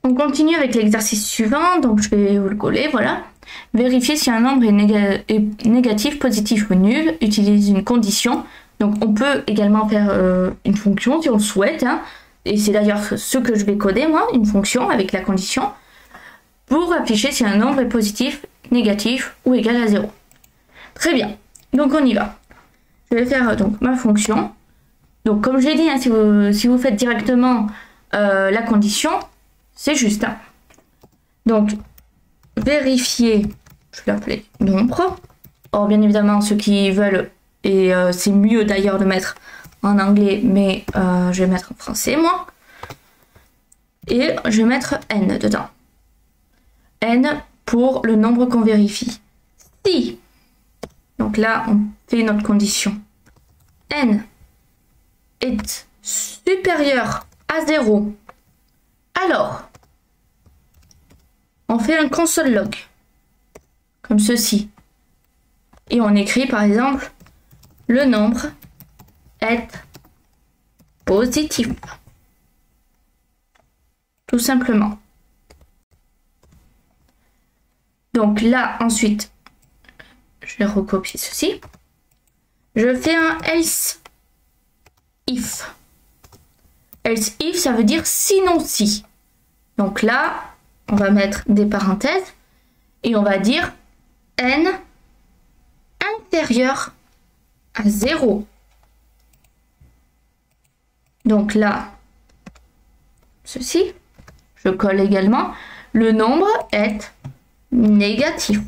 On continue avec l'exercice suivant, donc je vais vous le coller, voilà. Vérifier si un nombre est négatif, positif ou nul, utilise une condition. Donc on peut également faire une fonction si on le souhaite, hein. Et c'est d'ailleurs ce que je vais coder moi, une fonction avec la condition, pour afficher si un nombre est positif, négatif ou égal à 0. Très bien, donc on y va. Je vais faire donc ma fonction. Donc comme je l'ai dit, hein, si vous faites directement la condition, c'est juste. Hein. Donc vérifier, je vais l'appeler nombre. Or bien évidemment ceux qui veulent, et c'est mieux d'ailleurs de mettre en anglais, mais je vais mettre en français moi. Et je vais mettre n dedans. N pour le nombre qu'on vérifie. Si, donc là on fait notre condition, n est supérieur à 0, alors on fait un console log, comme ceci. Et on écrit par exemple, le nombre est positif. Tout simplement. Donc là, ensuite, je vais recopier ceci. Je fais un else if. Else if, ça veut dire sinon si. Donc là, on va mettre des parenthèses et on va dire n inférieur à 0. Donc là, ceci, je colle également, le nombre est négatif.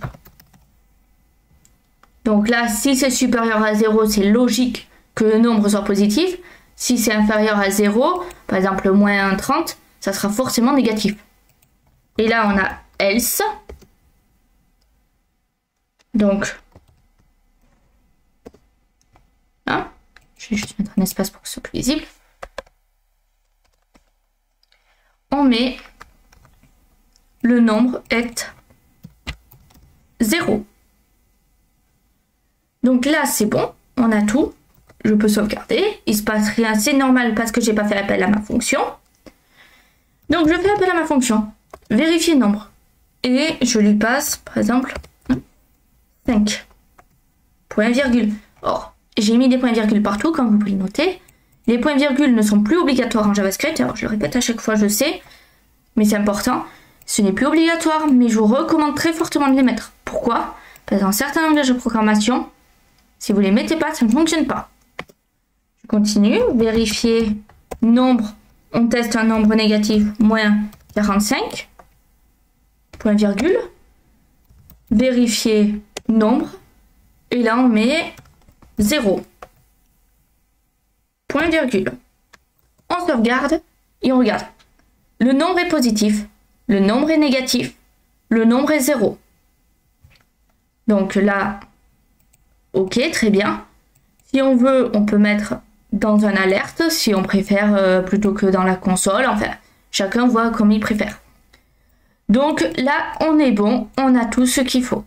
Donc là, si c'est supérieur à 0, c'est logique que le nombre soit positif. Si c'est inférieur à 0, par exemple moins 30, ça sera forcément négatif. Et là, on a else. Donc, hein, je vais juste mettre un espace pour que ce soit plus visible. On met le nombre est 0. Donc là, c'est bon, on a tout. Je peux sauvegarder. Il se passe rien, c'est normal parce que j'ai pas fait appel à ma fonction. Donc je fais appel à ma fonction. Vérifier nombre. Et je lui passe, par exemple, 5. Point virgule. Or, j'ai mis des points virgules partout, comme vous pouvez le noter. Les points virgules ne sont plus obligatoires en JavaScript. Alors je le répète à chaque fois, je sais. Mais c'est important. Ce n'est plus obligatoire, mais je vous recommande très fortement de les mettre. Pourquoi? Parce que dans certains langages de programmation, si vous ne les mettez pas, ça ne fonctionne pas. Je continue. Vérifier nombre. On teste un nombre négatif, moins 45. Point virgule. Vérifier nombre. Et là, on met 0. Point virgule. On sauvegarde et on regarde. Le nombre est positif. Le nombre est négatif. Le nombre est 0. Donc là, ok, très bien. Si on veut, on peut mettre dans un alerte, si on préfère, plutôt que dans la console. Enfin, chacun voit comme il préfère. Donc là, on est bon, on a tout ce qu'il faut.